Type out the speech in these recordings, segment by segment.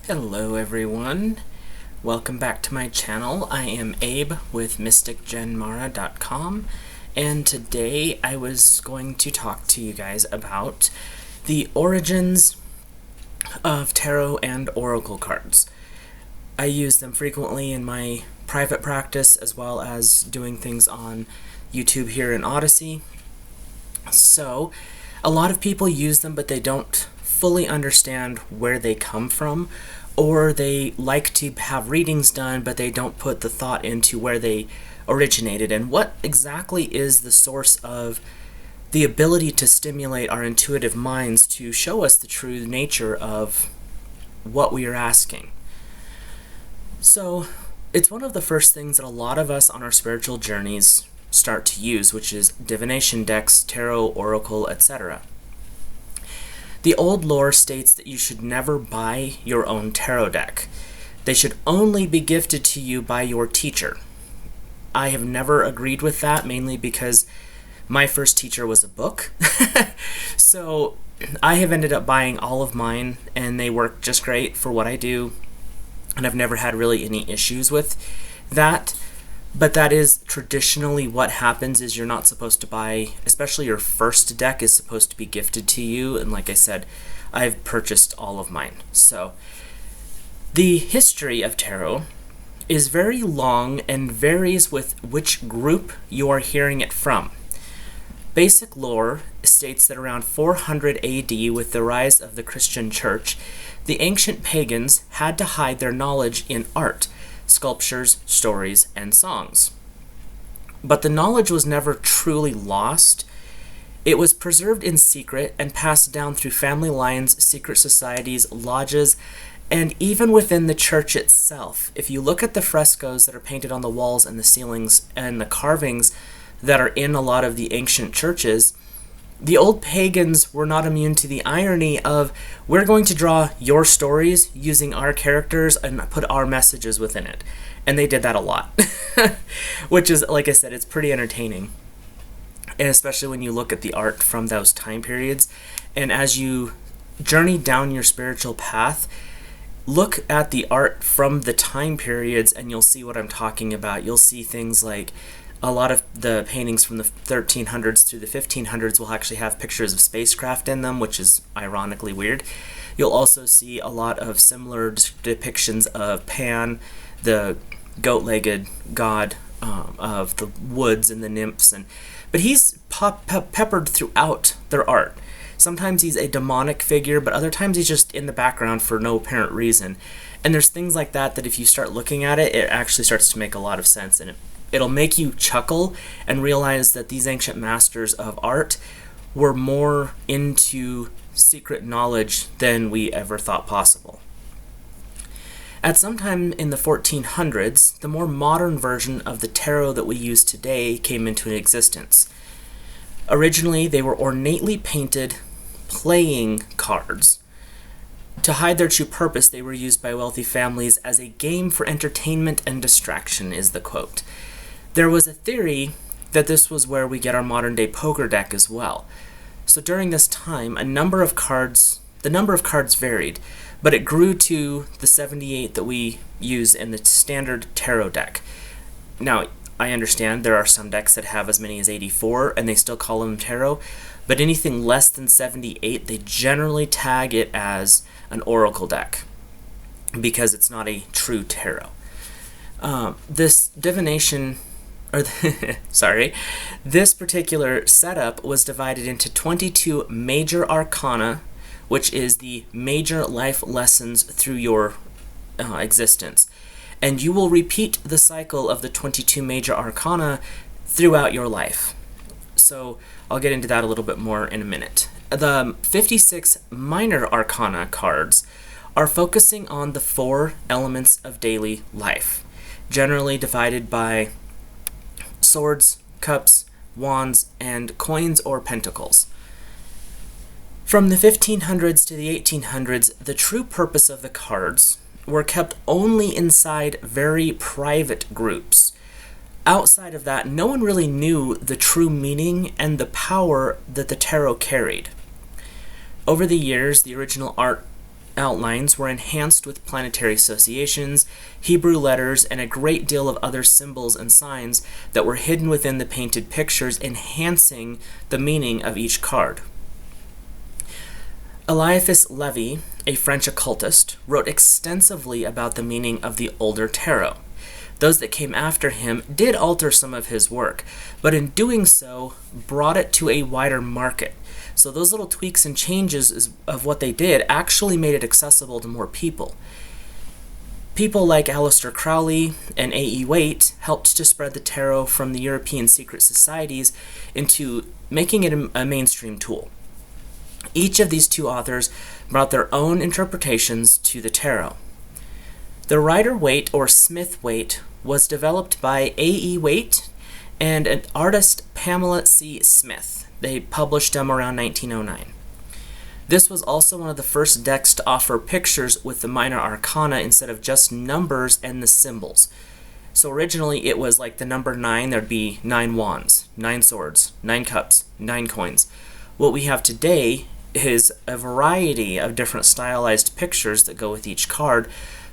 Hello everyone, welcome back to my channel. I am Abe with MysticGenMara.com, and today I was going to talk to you guys about the origins of tarot and oracle cards. I use them frequently in my private practice as well as doing things on YouTube here in Odyssey. So, a lot of people use them, but they don't fully understand where they come from, or they like to have readings done, but they don't put the thought into where they originated and what exactly is the source of the ability to stimulate our intuitive minds to show us the true nature of what we are asking. So, it's one of the first things that a lot of us on our spiritual journeys start to use, which is divination decks, tarot, oracle, etc. The old lore states that you should never buy your own tarot deck. They should only be gifted to you by your teacher. I have never agreed with that, mainly because my first teacher was a book. So I have ended up buying all of mine, and they work just great for what I do, and I've never had really any issues with that. But that is traditionally what happens, is you're not supposed to buy, especially your first deck is supposed to be gifted to you, and like I said, I've purchased all of mine. So, the history of tarot is very long and varies with which group you are hearing it from. Basic lore states that around 400 AD, with the rise of the Christian church, the ancient pagans had to hide their knowledge in art, sculptures, stories, and songs. But the knowledge was never truly lost. It was preserved in secret and passed down through family lines, secret societies, lodges, and even within the church itself. If you look at the frescoes that are painted on the walls and the ceilings and the carvings that are in a lot of the ancient churches, the old pagans were not immune to the irony of, we're going to draw your stories using our characters and put our messages within it. And they did that a lot. Which is, like I said, it's pretty entertaining. And especially when you look at the art from those time periods. And as you journey down your spiritual path, look at the art from the time periods and you'll see what I'm talking about. You'll see things like a lot of the paintings from the 1300s through the 1500s will actually have pictures of spacecraft in them, which is ironically weird. You'll also see a lot of similar depictions of Pan, the goat-legged god of the woods, and the nymphs, but he's peppered throughout their art. Sometimes he's a demonic figure, but other times he's just in the background for no apparent reason. And there's things like that if you start looking at it, it actually starts to make a lot of sense, and it'll make you chuckle and realize that these ancient masters of art were more into secret knowledge than we ever thought possible. At some time in the 1400s, the more modern version of the tarot that we use today came into existence. Originally, they were ornately painted playing cards. To hide their true purpose, they were used by wealthy families as a game for entertainment and distraction, is the quote. There was a theory that this was where we get our modern-day poker deck as well. So during this time, the number of cards varied, but it grew to the 78 that we use in the standard tarot deck. Now, I understand there are some decks that have as many as 84, and they still call them tarot, but anything less than 78, they generally tag it as an oracle deck, because it's not a true tarot. This particular setup was divided into 22 major arcana, which is the major life lessons through your existence. And you will repeat the cycle of the 22 major arcana throughout your life. So I'll get into that a little bit more in a minute. The 56 minor arcana cards are focusing on the 4 elements of daily life, generally divided by swords, cups, wands, and coins or pentacles. From the 1500s to the 1800s, the true purpose of the cards were kept only inside very private groups. Outside of that, no one really knew the true meaning and the power that the tarot carried. Over the years, the original art outlines were enhanced with planetary associations, Hebrew letters, and a great deal of other symbols and signs that were hidden within the painted pictures, enhancing the meaning of each card. Eliphas Levi, a French occultist, wrote extensively about the meaning of the older tarot. Those that came after him did alter some of his work, but in doing so, brought it to a wider market. So those little tweaks and changes of what they did actually made it accessible to more people. People like Aleister Crowley and A.E. Waite helped to spread the tarot from the European secret societies into making it a mainstream tool. Each of these two authors brought their own interpretations to the tarot. The Rider-Waite or Smith-Waite was developed by A.E. Waite and an artist, Pamela C. Smith. They published them around 1909. This was also one of the first decks to offer pictures with the minor arcana instead of just numbers and the symbols. So originally it was like the number 9, there'd be 9 wands, 9 swords, 9 cups, 9 coins. What we have today is a variety of different stylized pictures that go with each card,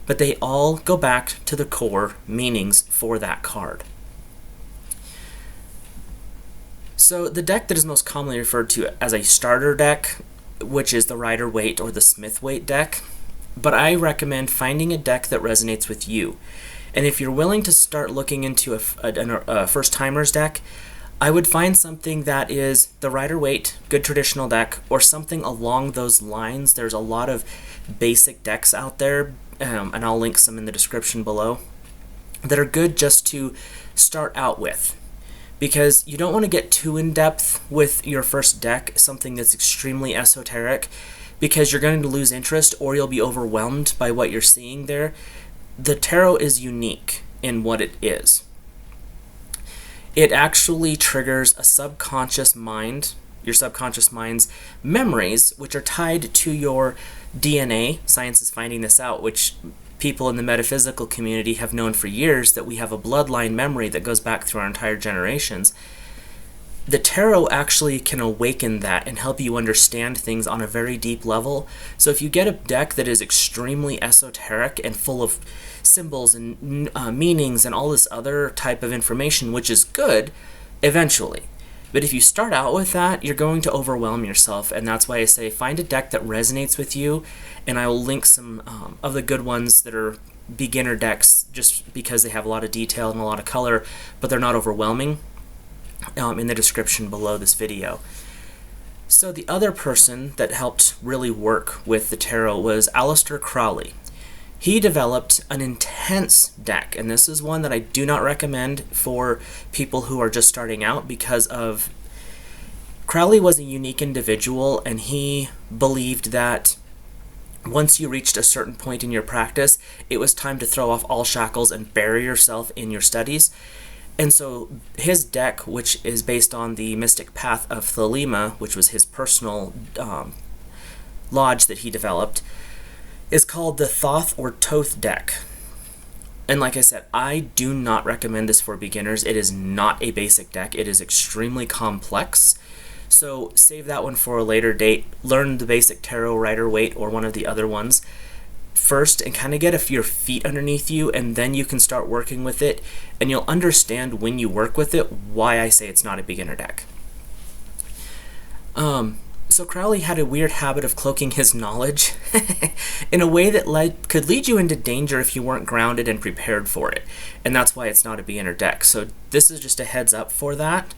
but they all go back to the core meanings for that card. So the deck that is most commonly referred to as a starter deck, which is the Rider-Waite or the Smith-Waite deck, but I recommend finding a deck that resonates with you. And if you're willing to start looking into a first-timers deck, I would find something that is the Rider-Waite, good traditional deck, or something along those lines. There's a lot of basic decks out there, and I'll link some in the description below, that are good just to start out with. Because you don't want to get too in-depth with your first deck, something that's extremely esoteric, because you're going to lose interest or you'll be overwhelmed by what you're seeing there. The tarot is unique in what it is. It actually triggers a subconscious mind, your subconscious mind's memories, which are tied to your DNA. Science is finding this out, which people in the metaphysical community have known for years, that we have a bloodline memory that goes back through our entire generations. The tarot actually can awaken that and help you understand things on a very deep level. So if you get a deck that is extremely esoteric and full of symbols and meanings and all this other type of information, which is good eventually, but if you start out with that, you're going to overwhelm yourself, and that's why I say find a deck that resonates with you, and I will link some of the good ones that are beginner decks just because they have a lot of detail and a lot of color, but they're not overwhelming, in the description below this video. So the other person that helped really work with the tarot was Aleister Crowley. He developed an intense deck, and this is one that I do not recommend for people who are just starting out, because of Crowley was a unique individual, and he believed that once you reached a certain point in your practice, it was time to throw off all shackles and bury yourself in your studies. And so his deck, which is based on the mystic path of Thelema, which was his personal lodge that he developed, is called the Thoth or Toth deck. And like I said, I do not recommend this for beginners. It is not a basic deck. It is extremely complex. So save that one for a later date. Learn the basic tarot, Rider-Waite, or one of the other ones first, and kind of get your feet underneath you, and then you can start working with it, and you'll understand when you work with it why I say it's not a beginner deck. So Crowley had a weird habit of cloaking his knowledge in a way that could lead you into danger if you weren't grounded and prepared for it, and that's why it's not a beginner deck. So this is just a heads up for that.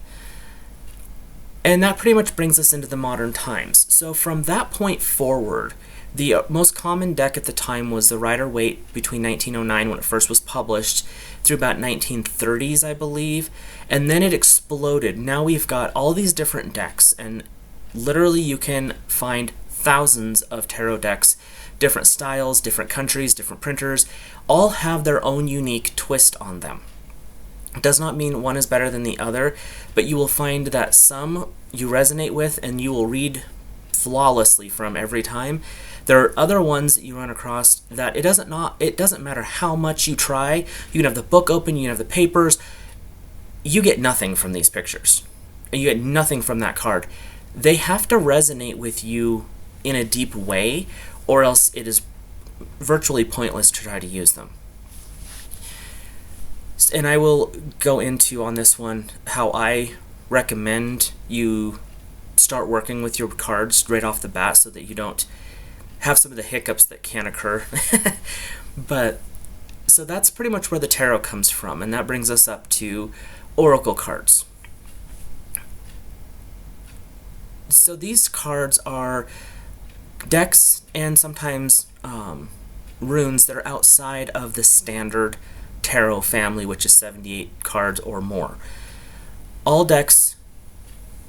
And that pretty much brings us into the modern times. So from that point forward, the most common deck at the time was the Rider-Waite between 1909, when it first was published, through about 1930s, I believe, and then it exploded. Now we've got all these different decks, and literally you can find thousands of tarot decks, different styles, different countries, different printers, all have their own unique twist on them. It does not mean one is better than the other, but you will find that some you resonate with and you will read flawlessly from every time. There are other ones that you run across that it doesn't matter how much you try. You can have the book open, you can have the papers, you get nothing from these pictures. And you get nothing from that card. They have to resonate with you in a deep way, or else it is virtually pointless to try to use them. And I will go into on this one how I recommend you start working with your cards right off the bat so that you don't have some of the hiccups that can occur. But so that's pretty much where the tarot comes from, and that brings us up to oracle cards. So these cards are decks and sometimes runes that are outside of the standard tarot family, which is 78 cards or more. All decks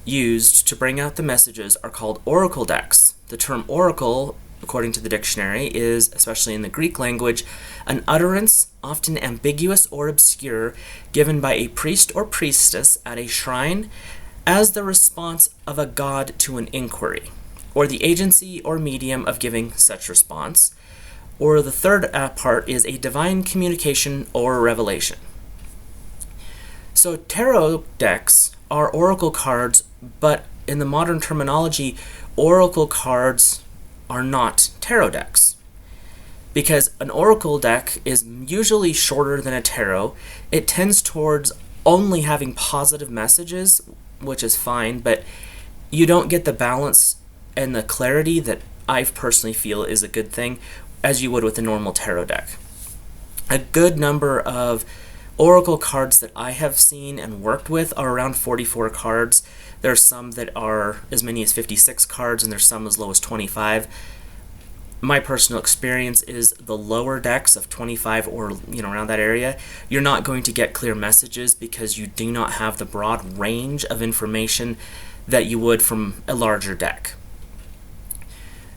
used to bring out the messages are called oracle decks. The term oracle, according to the dictionary, is, especially in the Greek language, an utterance, often ambiguous or obscure, given by a priest or priestess at a shrine as the response of a god to an inquiry, or the agency or medium of giving such response. Or the third part is a divine communication or revelation. So tarot decks are oracle cards, but in the modern terminology, oracle cards are not tarot decks. Because an oracle deck is usually shorter than a tarot. It tends towards only having positive messages, which is fine, but you don't get the balance and the clarity that I personally feel is a good thing, as you would with a normal tarot deck. A good number of oracle cards that I have seen and worked with are around 44 cards. There's some that are as many as 56 cards, and there's some as low as 25. My personal experience is the lower decks of 25 or around that area, you're not going to get clear messages because you do not have the broad range of information that you would from a larger deck.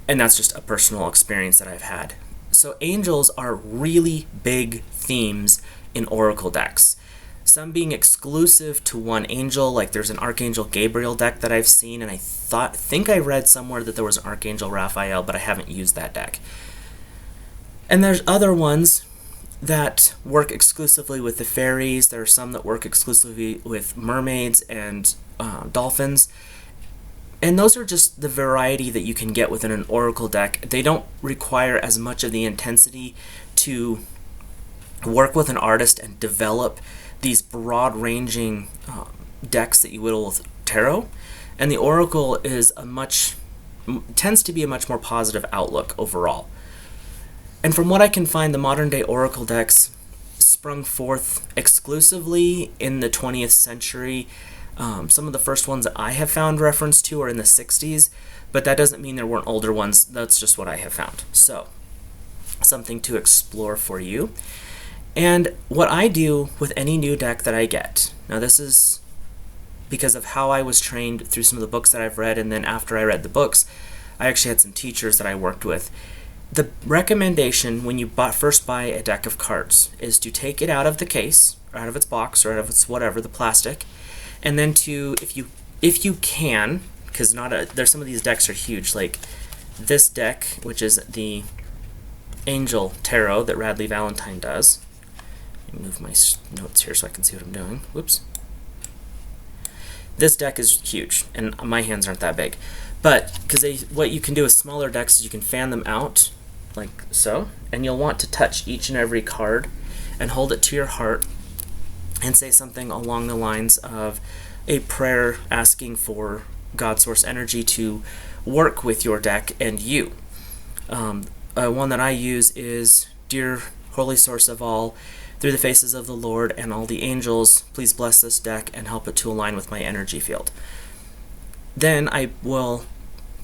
And that's just a personal experience that I've had. So angels are really big themes in oracle decks. Some being exclusive to one angel, like there's an Archangel Gabriel deck that I've seen, and I think I read somewhere that there was an Archangel Raphael, but I haven't used that deck. And there's other ones that work exclusively with the fairies. There are some that work exclusively with mermaids and dolphins. And those are just the variety that you can get within an oracle deck. They don't require as much of the intensity to work with an artist and develop these broad-ranging decks that you will with tarot. And the oracle is tends to be a much more positive outlook overall. And from what I can find, the modern-day oracle decks sprung forth exclusively in the 20th century. Some of the first ones that I have found reference to are in the 60s, but that doesn't mean there weren't older ones. That's just what I have found. So, something to explore for you. And what I do with any new deck that I get, now this is because of how I was trained through some of the books that I've read, and then after I read the books, I actually had some teachers that I worked with. The recommendation when you first buy a deck of cards is to take it out of the case, or out of its box, or out of its whatever, the plastic, and then to, if you can, because there's some of these decks are huge, like this deck, which is the Angel Tarot that Radley Valentine does. Let me move my notes here so I can see what I'm doing. Whoops. This deck is huge, and my hands aren't that big. But, because what you can do with smaller decks is you can fan them out, like so, and you'll want to touch each and every card and hold it to your heart and say something along the lines of a prayer asking for God Source energy to work with your deck and you. One that I use is, Dear Holy Source of all, through the faces of the Lord and all the angels, please bless this deck and help it to align with my energy field. Then I will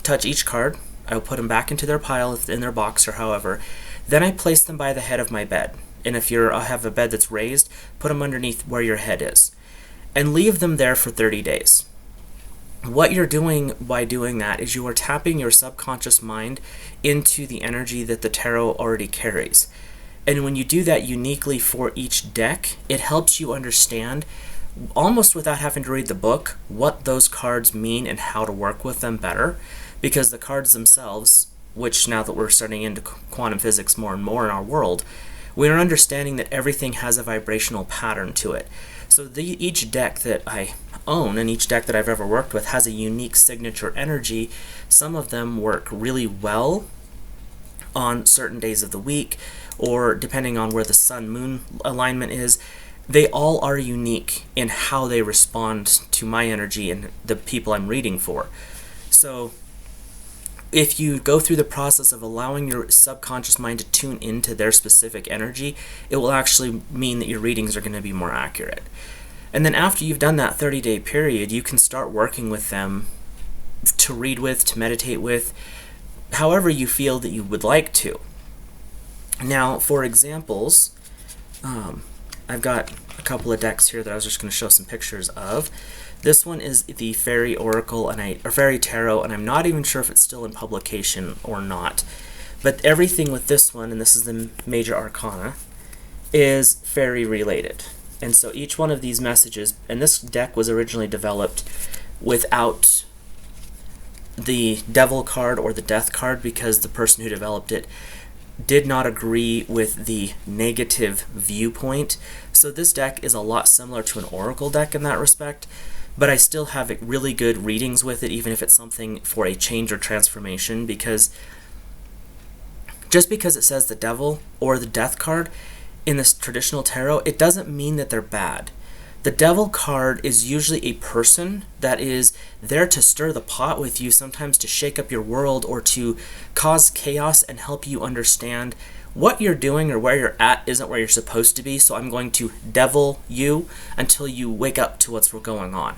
touch each card. I will put them back into their pile in their box or however. Then I place them by the head of my bed. And if you have a bed that's raised, put them underneath where your head is. And leave them there for 30 days. What you're doing by doing that is you are tapping your subconscious mind into the energy that the tarot already carries. And when you do that uniquely for each deck, it helps you understand, almost without having to read the book, what those cards mean and how to work with them better. Because the cards themselves, which now that we're starting into quantum physics more and more in our world, we are understanding that everything has a vibrational pattern to it. So each deck that I own, and each deck that I've ever worked with has a unique signature energy. Some of them work really well on certain days of the week, or depending on where the sun-moon alignment is. They all are unique in how they respond to my energy and the people I'm reading for. So if you go through the process of allowing your subconscious mind to tune into their specific energy, it will actually mean that your readings are going to be more accurate. And then after you've done that 30-day period, you can start working with them to read with, to meditate with, however you feel that you would like to. Now, for examples, I've got a couple of decks here that I was just going to show some pictures of. This one is the Fairy Oracle or Fairy Tarot, and I'm not even sure if it's still in publication or not. But everything with this one, and this is the Major Arcana, is fairy related. And so each one of these messages, and this deck was originally developed without the Devil card or the Death card, because the person who developed it did not agree with the negative viewpoint. So this deck is a lot similar to an Oracle deck in that respect, but I still have really good readings with it, even if it's something for a change or transformation, because just because it says the Devil or the Death card in this traditional tarot, it doesn't mean that they're bad. The Devil card is usually a person that is there to stir the pot with you, sometimes to shake up your world or to cause chaos and help you understand what you're doing or where you're at isn't where you're supposed to be, so I'm going to devil you until you wake up to what's going on.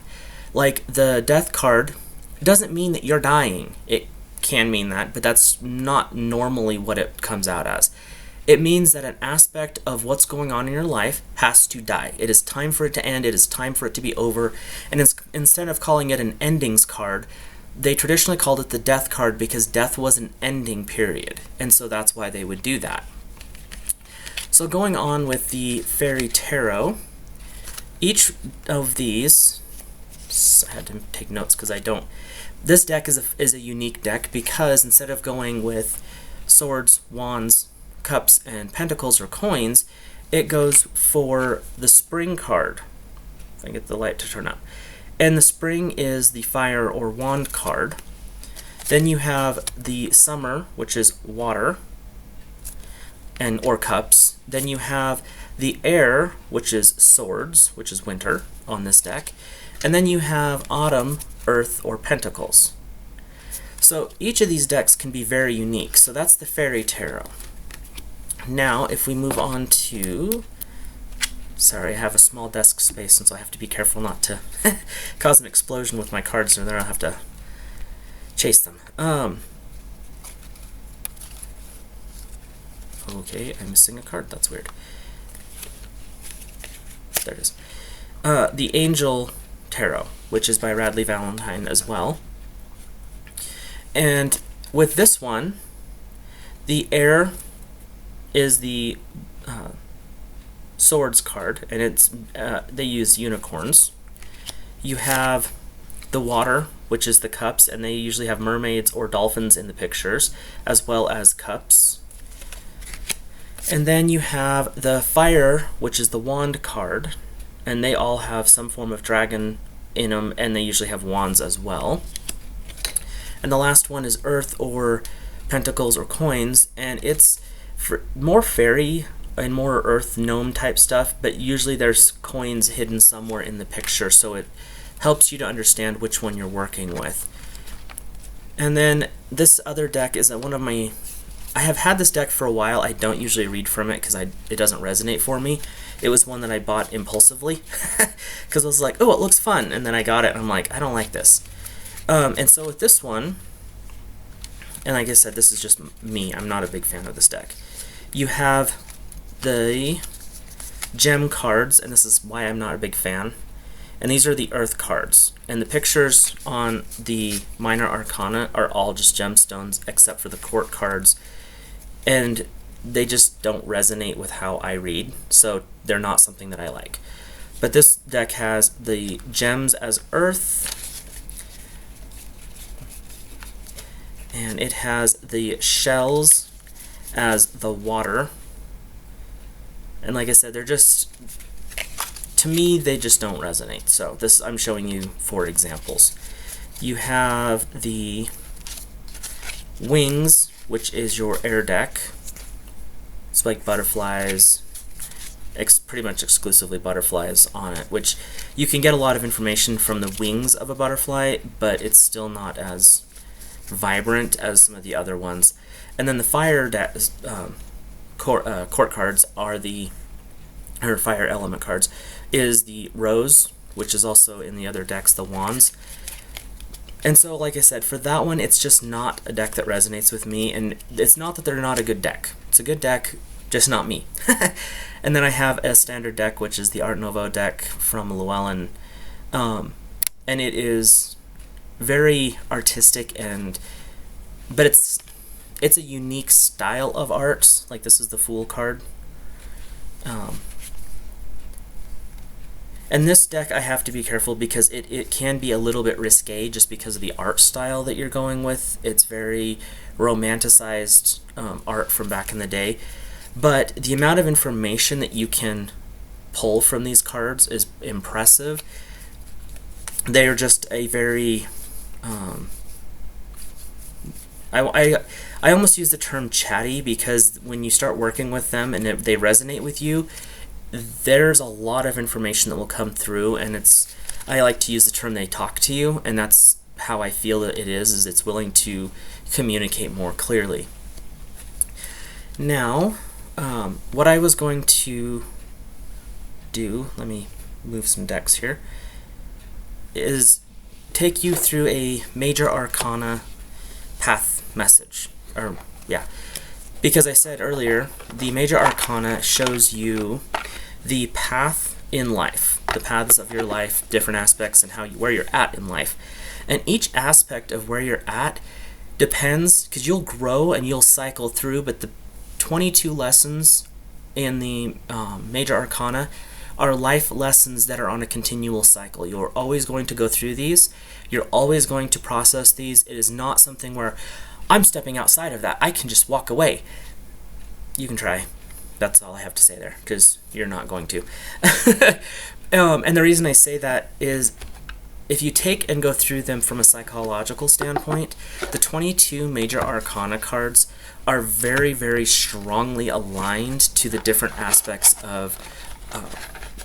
Like the Death card doesn't mean that you're dying. It can mean that, but that's not normally what it comes out as. It means that an aspect of what's going on in your life has to die. It is time for it to end. It is time for it to be over. And instead of calling it an endings card, they traditionally called it the Death card because death was an ending period. And so that's why they would do that. So going on with the Fairy Tarot, each of these, I had to take notes because I don't. This deck is a unique deck because instead of going with swords, wands, cups, and pentacles or coins, it goes for the Spring card. If I get the light to turn up. And the Spring is the Fire or Wand card. Then you have the Summer, which is water or cups. Then you have the Air, which is swords, which is winter on this deck. And then you have Autumn, earth, or pentacles. So each of these decks can be very unique. So that's the Fairy Tarot. Now, if we move on to, sorry, I have a small desk space, and so I have to be careful not to cause an explosion with my cards, or then I'll have to chase them. Okay, I'm missing a card. That's weird. There it is. The Angel Tarot, which is by Radley Valentine as well. And with this one, the Air is the Swords card, and it's they use unicorns. You have the Water, which is the cups, and they usually have mermaids or dolphins in the pictures, as well as cups. And then you have the Fire, which is the Wand card, and they all have some form of dragon in them, and they usually have wands as well. And the last one is Earth or pentacles or coins, and it's for more fairy and more earth gnome type stuff, but usually there's coins hidden somewhere in the picture, so it helps you to understand which one you're working with. And then this other deck is one of my, I have had this deck for a while. I don't usually read from it because it doesn't resonate for me. It was one that I bought impulsively because I was like, oh, it looks fun, and then I got it and I'm like, I don't like this. And so with this one, and like I said, this is just me, I'm not a big fan of this deck. You have the gem cards, and this is why I'm not a big fan. And these are the earth cards. And the pictures on the minor arcana are all just gemstones except for the court cards. And they just don't resonate with how I read, so they're not something that I like. But this deck has the gems as earth, and it has the shells as the water. And like I said, they're just to me, they just don't resonate. So this, I'm showing you 4 examples. You have the Wings, which is your air deck. Spiked butterflies, pretty much exclusively butterflies on it, which you can get a lot of information from the wings of a butterfly, but it's still not as vibrant as some of the other ones. And then the fire court cards are or fire element cards, is the Rose, which is also in the other decks, the Wands. And so, like I said, for that one, it's just not a deck that resonates with me, and it's not that they're not a good deck. It's a good deck, just not me. And then I have a standard deck, which is the Art Nouveau deck from Llewellyn, and it is very artistic, but it's a unique style of art. Like, this is the Fool card. And this deck, I have to be careful because it can be a little bit risque just because of the art style that you're going with. It's very romanticized art from back in the day. But the amount of information that you can pull from these cards is impressive. They are just a very... I almost use the term chatty, because when you start working with them and they resonate with you, there's a lot of information that will come through, and I like to use the term they talk to you, and that's how I feel that it is it's willing to communicate more clearly. Now, what I was going to do, let me move some decks here, is take you through a major arcana path message. Because I said earlier, the major arcana shows you the path in life, the paths of your life, different aspects, and where you're at in life. And each aspect of where you're at depends, because you'll grow and you'll cycle through, but the 22 lessons in the major arcana are life lessons that are on a continual cycle. You're always going to go through these. You're always going to process these. It is not something where I'm stepping outside of that. I can just walk away. You can try. That's all I have to say there, because you're not going to. And the reason I say that is, if you take and go through them from a psychological standpoint, the 22 major arcana cards are very, very strongly aligned to the different aspects of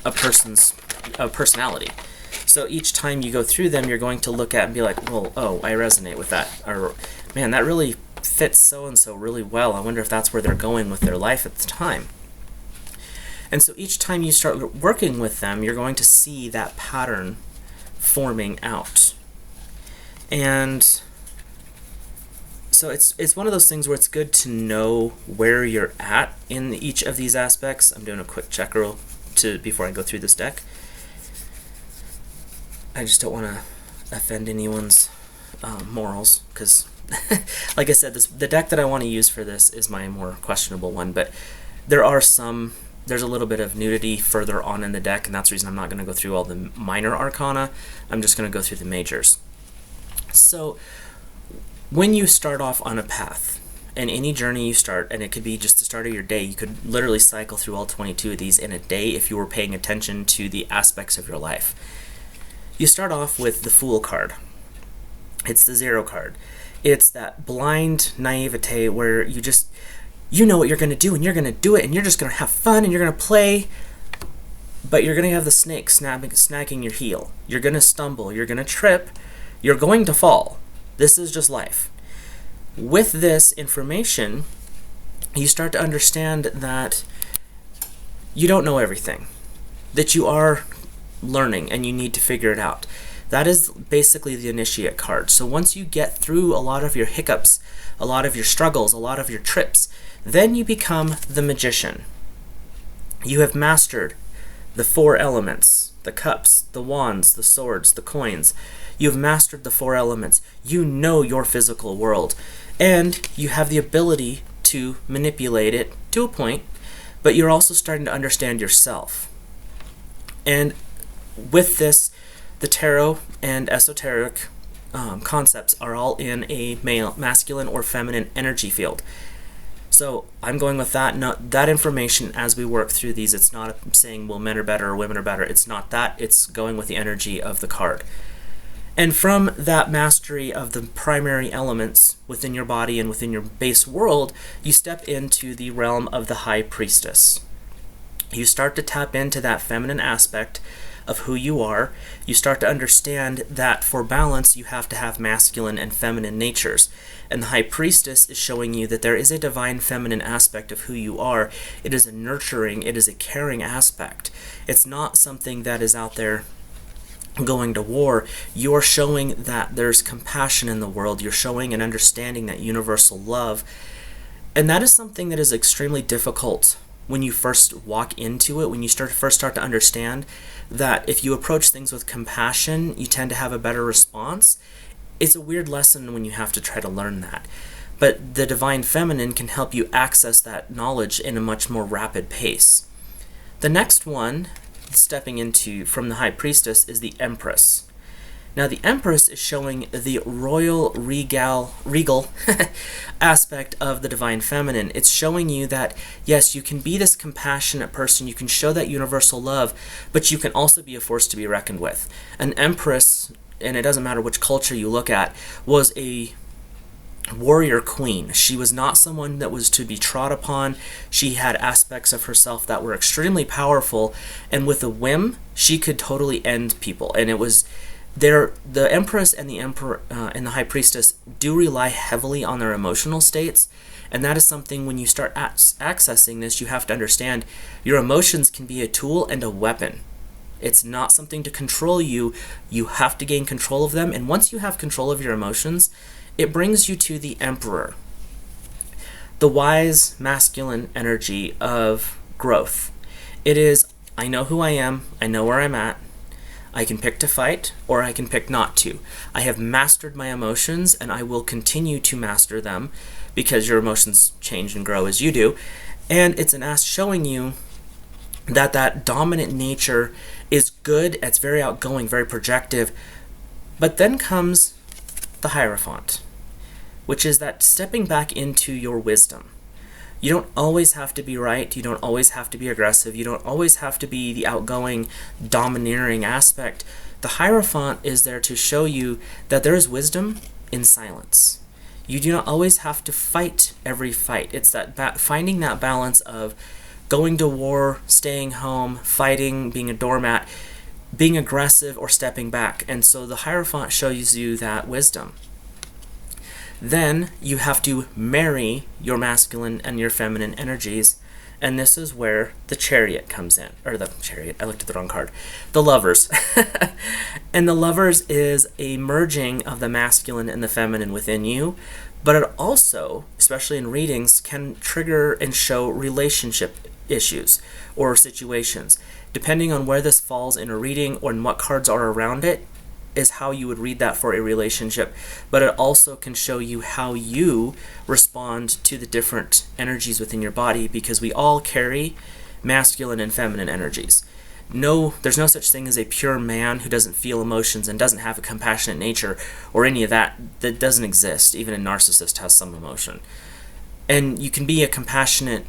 a person's personality. So each time you go through them, you're going to look at and be like, well, oh, I resonate with that. Or, man, that really fits so-and-so really well. I wonder if that's where they're going with their life at the time. And so each time you start working with them, you're going to see that pattern forming out. And so it's one of those things where it's good to know where you're at in each of these aspects. I'm doing a quick check before I go through this deck. I just don't want to offend anyone's morals, because like I said, the deck that I want to use for this is my more questionable one, but there's a little bit of nudity further on in the deck, and that's the reason I'm not going to go through all the minor arcana. I'm just going to go through the majors. So when you start off on a path, and any journey you start, and it could be just the start of your day, you could literally cycle through all 22 of these in a day if you were paying attention to the aspects of your life. You start off with the Fool card. It's the 0 card. It's that blind naivete where you know what you're going to do, and you're going to do it, and you're just going to have fun, and you're going to play, but you're going to have the snake snagging your heel. You're going to stumble. You're going to trip. You're going to fall. This is just life. With this information, you start to understand that you don't know everything, that you are learning, and you need to figure it out. That is basically the initiate card. So once you get through a lot of your hiccups, a lot of your struggles, a lot of your trips, then you become the magician. You have mastered the 4 elements, the cups, the wands, the swords, the coins. You've mastered the 4 elements. You know your physical world, and you have the ability to manipulate it to a point, but you're also starting to understand yourself. And with this, the tarot and esoteric concepts are all in a masculine or feminine energy field. So I'm going with that. No, that information as we work through these, it's not saying, well, men are better or women are better. It's not that. It's going with the energy of the card. And from that mastery of the primary elements within your body and within your base world, you step into the realm of the High Priestess. You start to tap into that feminine aspect of who you are. You start to understand that for balance, you have to have masculine and feminine natures. And the High Priestess is showing you that there is a divine feminine aspect of who you are. It is a nurturing, it is a caring aspect. It's not something that is out there going to war. You're showing that there's compassion in the world. You're showing and understanding that universal love. And that is something that is extremely difficult when you first walk into it, when you first start to understand that if you approach things with compassion, you tend to have a better response. It's a weird lesson when you have to try to learn that. But the Divine Feminine can help you access that knowledge in a much more rapid pace. The next one, stepping into from the High Priestess, is the Empress. Now the Empress is showing the royal regal aspect of the Divine Feminine. It's showing you that, yes, you can be this compassionate person, you can show that universal love, but you can also be a force to be reckoned with. An Empress, and it doesn't matter which culture you look at, was a warrior queen. She was not someone that was to be trod upon. She had aspects of herself that were extremely powerful, and with a whim, she could totally end people. And it was the Empress and the Emperor and the High Priestess do rely heavily on their emotional states, and that is something when you start accessing this, you have to understand your emotions can be a tool and a weapon. It's not something to control you. You have to gain control of them, and once you have control of your emotions, it brings you to the Emperor, the wise masculine energy of growth. It is, I know who I am, I know where I'm at, I can pick to fight, or I can pick not to. I have mastered my emotions, and I will continue to master them, because your emotions change and grow as you do. And it's an ass showing you that that dominant nature is good, it's very outgoing, very projective. But then comes the Hierophant, which is that stepping back into your wisdom. You don't always have to be right. You don't always have to be aggressive. You don't always have to be the outgoing, domineering aspect. The Hierophant is there to show you that there is wisdom in silence. You do not always have to fight every fight. It's that finding that balance of going to war, staying home, fighting, being a doormat, being aggressive, or stepping back. And so the Hierophant shows you that wisdom. Then you have to marry your masculine and your feminine energies, and this is where the Chariot comes in. Or the Chariot, I looked at the wrong card. The Lovers. And the Lovers is a merging of the masculine and the feminine within you, but it also, especially in readings, can trigger and show relationship issues or situations. Depending on where this falls in a reading or in what cards are around it, is how you would read that for a relationship, but it also can show you how you respond to the different energies within your body, because we all carry masculine and feminine energies. No, there's no such thing as a pure man who doesn't feel emotions and doesn't have a compassionate nature or any of that. That doesn't exist. Even a narcissist has some emotion. And you can be a compassionate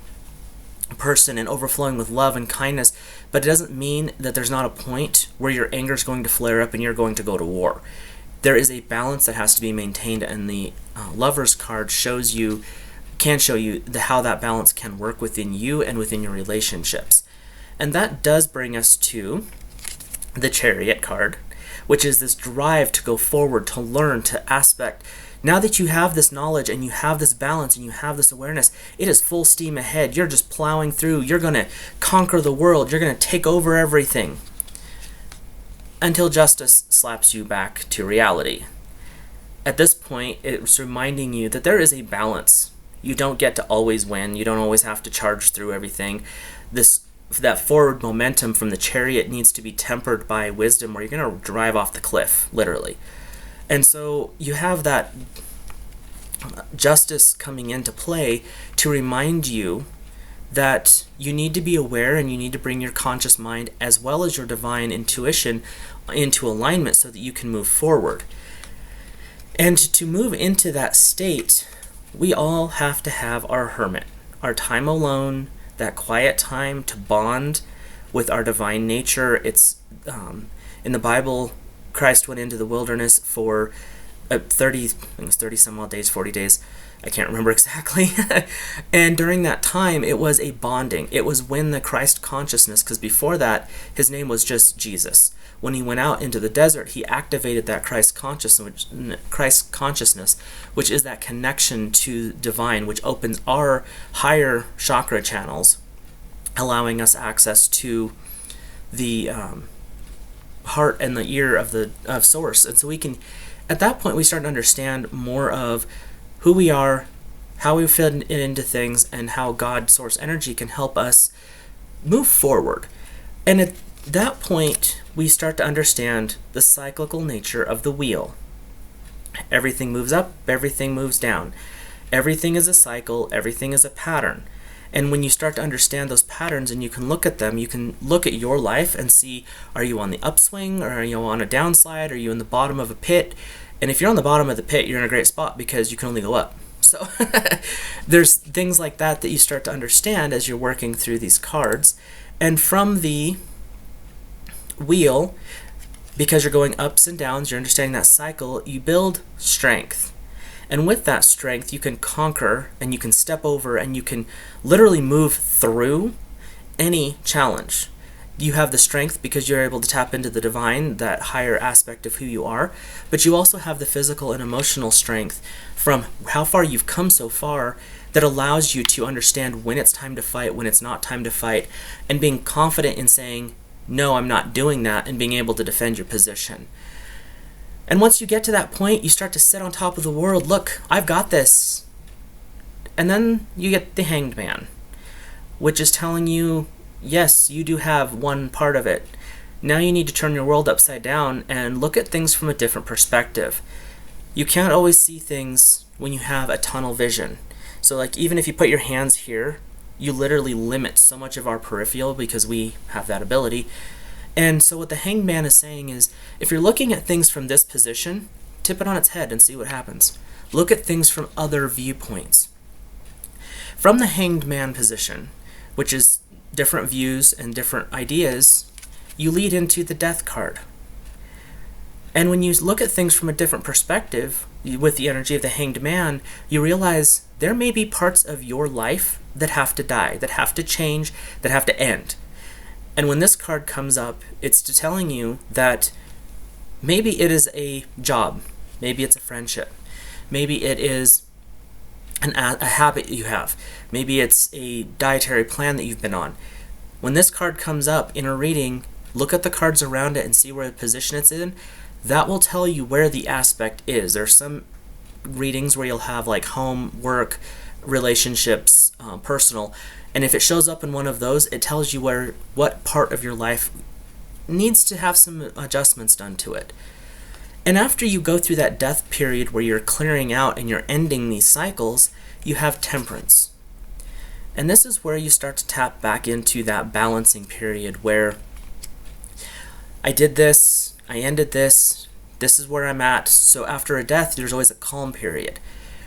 person and overflowing with love and kindness, but it doesn't mean that there's not a point where your anger is going to flare up and you're going to go to war. There is a balance that has to be maintained, and the Lover's card can show you how that balance can work within you and within your relationships. And that does bring us to the Chariot card, which is this drive to go forward, to learn, to aspect. Now that you have this knowledge and you have this balance and you have this awareness, it is full steam ahead. You're just plowing through. You're going to conquer the world. You're going to take over everything until justice slaps you back to reality. At this point, it's reminding you that there is a balance. You don't get to always win. You don't always have to charge through everything. That forward momentum from the Chariot needs to be tempered by wisdom, or you're going to drive off the cliff, literally. And so you have that justice coming into play to remind you that you need to be aware and you need to bring your conscious mind as well as your divine intuition into alignment so that you can move forward. And to move into that state, we all have to have our hermit. our time alone, that quiet time to bond with our divine nature. It's in the Bible, Christ went into the wilderness for 30 some odd days, 40 days, I can't remember exactly. And during that time, it was a bonding. It was when the Christ consciousness, because before that, his name was just Jesus. When he went out into the desert, he activated that Christ consciousness, which is that connection to divine, which opens our higher chakra channels, allowing us access to the heart and the ear of Source. And so we can, at that point, we start to understand more of who we are, how we fit into things, and how God, Source Energy, can help us move forward. And at that point, we start to understand the cyclical nature of the wheel. Everything moves up, everything moves down. Everything is a cycle, everything is a pattern. And when you start to understand those patterns and you can look at them, you can look at your life and see, are you on the upswing, or are you on a downslide? Are you in the bottom of a pit? And if you're on the bottom of the pit, you're in a great spot because you can only go up. So there's things like that you start to understand as you're working through these cards. And from the wheel, because you're going ups and downs, you're understanding that cycle, you build strength. And with that strength, you can conquer and you can step over and you can literally move through any challenge. You have the strength because you're able to tap into the divine, that higher aspect of who you are, but you also have the physical and emotional strength from how far you've come so far that allows you to understand when it's time to fight, when it's not time to fight, and being confident in saying, no, I'm not doing that, and being able to defend your position. And once you get to that point, you start to sit on top of the world. Look, I've got this. And then you get the Hanged Man, which is telling you, yes, you do have one part of it. Now you need to turn your world upside down and look at things from a different perspective. You can't always see things when you have a tunnel vision. So like even if you put your hands here, you literally limit so much of our peripheral because we have that ability. And so what the Hanged Man is saying is, if you're looking at things from this position, tip it on its head and see what happens. Look at things from other viewpoints. From the Hanged Man position, which is different views and different ideas, you lead into the Death card. And when you look at things from a different perspective, with the energy of the Hanged Man, you realize there may be parts of your life that have to die, that have to change, that have to end. And when this card comes up, it's telling you that maybe it is a job, maybe it's a friendship, maybe it is a habit you have, maybe it's a dietary plan that you've been on. When this card comes up in a reading, look at the cards around it and see where the position it's in. That will tell you where the aspect is. There's some readings where you'll have like home, work, relationships, personal, and if it shows up in one of those, it tells you what part of your life needs to have some adjustments done to it. And after you go through that death period where you're clearing out and you're ending these cycles, you have Temperance. And this is where you start to tap back into that balancing period where I did this, I ended this is where I'm at. So after a death, there's always a calm period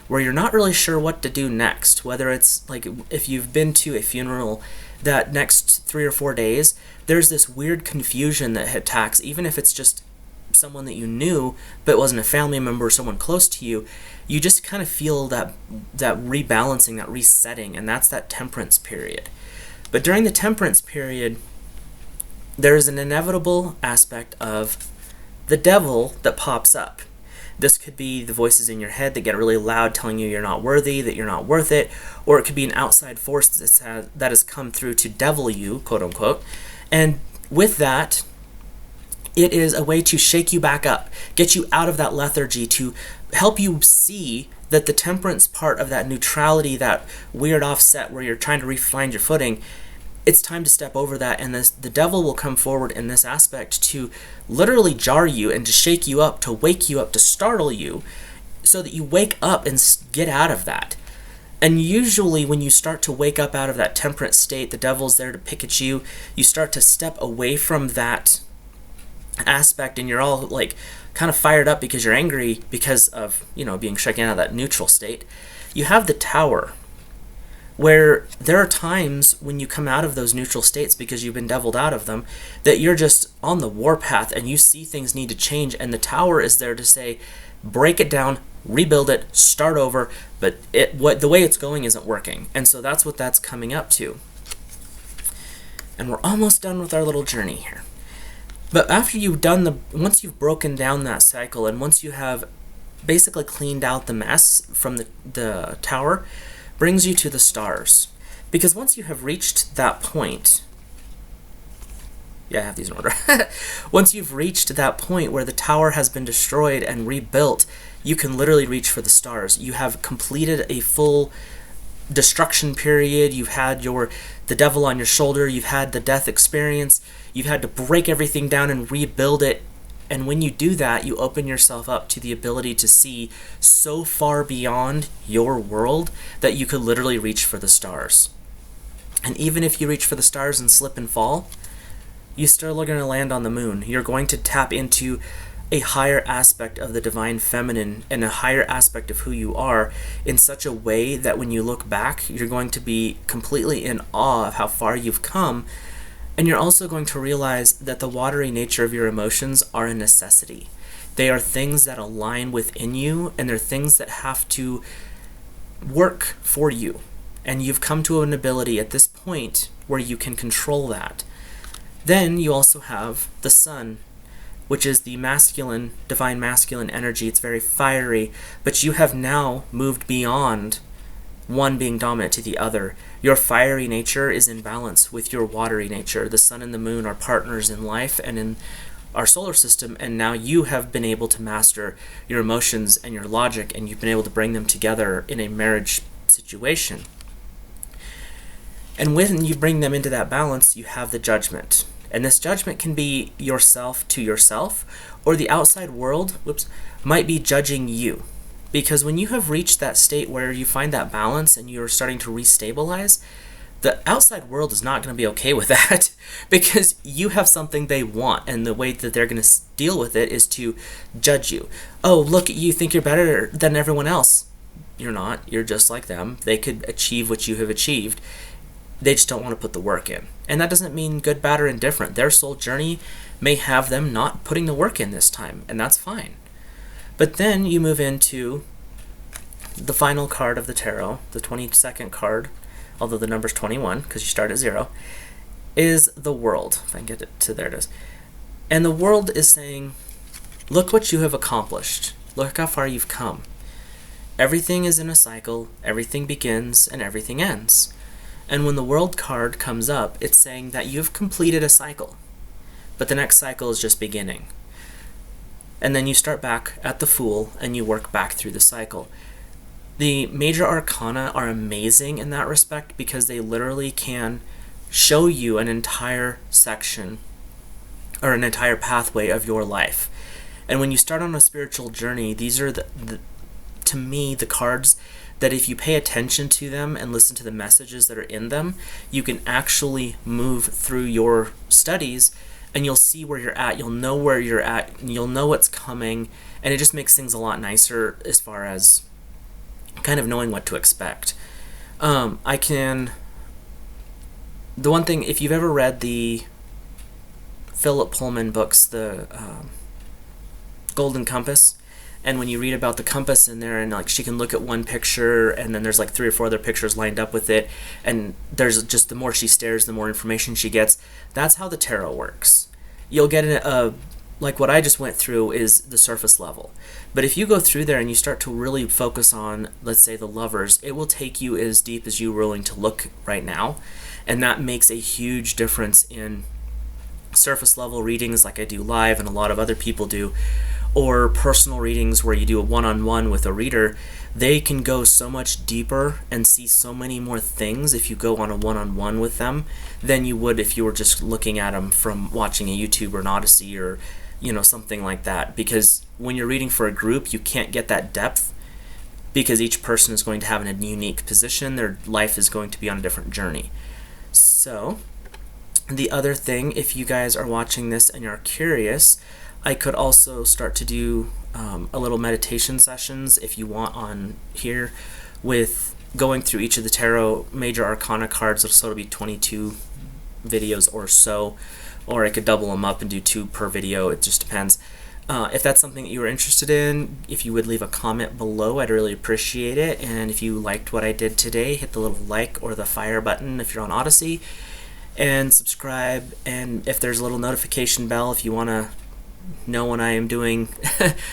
where you're not really sure what to do next, whether it's like if you've been to a funeral, that next 3 or 4 days, there's this weird confusion that attacks, even if it's just someone that you knew but wasn't a family member or someone close to you. You just kind of feel that rebalancing, that resetting, and that's that Temperance period. But during the Temperance period, there is an inevitable aspect of the devil that pops up. This could be the voices in your head that get really loud telling you you're not worthy, that you're not worth it, or it could be an outside force that has come through to devil you, quote unquote. And with that, it is a way to shake you back up, get you out of that lethargy, to help you see that the Temperance part of that neutrality, that weird offset where you're trying to refine your footing, it's time to step over that, and the devil will come forward in this aspect to literally jar you and to shake you up, to wake you up, to startle you, so that you wake up and get out of that. And usually when you start to wake up out of that Temperance state, the devil's there to pick at you, you start to step away from that aspect, and you're all like kind of fired up because you're angry because of, being shaken out of that neutral state. You have the Tower, where there are times when you come out of those neutral states because you've been deviled out of them, that you're just on the warpath and you see things need to change, and the tower is there to say, break it down, rebuild it, start over, but the way it's going isn't working. And so that's what that's coming up to. And we're almost done with our little journey here. But after you've done once you've broken down that cycle, and once you have basically cleaned out the mess from the tower, brings you to the stars. Because once you have reached that point, yeah, I have these in order. Once you've reached that point where the tower has been destroyed and rebuilt, you can literally reach for the stars. You have completed a full destruction period. You've had the devil on your shoulder. You've had the death experience. You've had to break everything down and rebuild it. And when you do that, you open yourself up to the ability to see so far beyond your world that you could literally reach for the stars. And even if you reach for the stars and slip and fall, you still are going to land on the moon. You're going to tap into a higher aspect of the divine feminine and a higher aspect of who you are in such a way that when you look back, you're going to be completely in awe of how far you've come. And you're also going to realize that the watery nature of your emotions are a necessity. They are things that align within you, and they're things that have to work for you. And you've come to an ability at this point where you can control that. Then you also have the sun, which is the masculine, divine masculine energy. It's very fiery, but you have now moved beyond one being dominant to the other. Your fiery nature is in balance with your watery nature. The sun and the moon are partners in life and in our solar system, and now you have been able to master your emotions and your logic, and you've been able to bring them together in a marriage situation. And when you bring them into that balance, you have the judgment. And this judgment can be yourself to yourself, or the outside world, might be judging you. Because when you have reached that state where you find that balance and you're starting to restabilize, the outside world is not going to be okay with that because you have something they want, and the way that they're going to deal with it is to judge you. Oh, look, you think you're better than everyone else. You're not. You're just like them. They could achieve what you have achieved. They just don't want to put the work in. And that doesn't mean good, bad, or indifferent. Their soul journey may have them not putting the work in this time, and that's fine. But then you move into the final card of the tarot, the 22nd card, although the number's 21 because you start at 0, is the world. If I can get it to there it is. And the world is saying, look what you have accomplished. Look how far you've come. Everything is in a cycle, everything begins and everything ends. And when the world card comes up, it's saying that you've completed a cycle, but the next cycle is just beginning. And then you start back at the Fool and you work back through the cycle. The major arcana are amazing in that respect because they literally can show you an entire section or an entire pathway of your life. And when you start on a spiritual journey, these are to me, the cards that if you pay attention to them and listen to the messages that are in them, you can actually move through your studies and you'll see where you're at, you'll know where you're at, and you'll know what's coming, and it just makes things a lot nicer as far as kind of knowing what to expect. The one thing, if you've ever read the Philip Pullman books, the Golden Compass, and when you read about the compass in there, and like she can look at one picture and then there's like 3 or 4 other pictures lined up with it, and there's just, the more she stares, the more information she gets. That's how the tarot works. You'll get like what I just went through is the surface level. But if you go through there and you start to really focus on, let's say, the lovers, it will take you as deep as you're willing to look right now. And that makes a huge difference in surface level readings like I do live and a lot of other people do, or personal readings where you do a one-on-one with a reader. They can go so much deeper and see so many more things if you go on a one-on-one with them than you would if you were just looking at them from watching a YouTube or an Odyssey or something like that. Because when you're reading for a group, you can't get that depth because each person is going to have a unique position. Their life is going to be on a different journey. So the other thing, if you guys are watching this and you're curious, I could also start to do a little meditation sessions if you want on here with going through each of the tarot major arcana cards. It'll be 22 videos or so, or I could double them up and do 2 per video. It just depends. If that's something that you were interested in, if you would leave a comment below, I'd really appreciate it. And if you liked what I did today, hit the little like or the fire button if you're on Odyssey, and subscribe. And if there's a little notification bell, if you want to know when I am doing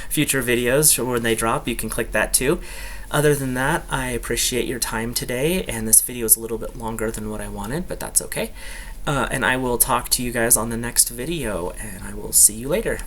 future videos or when they drop, you can click that too. Other than that, I appreciate your time today, and this video is a little bit longer than what I wanted, but that's okay. And I will talk to you guys on the next video, and I will see you later.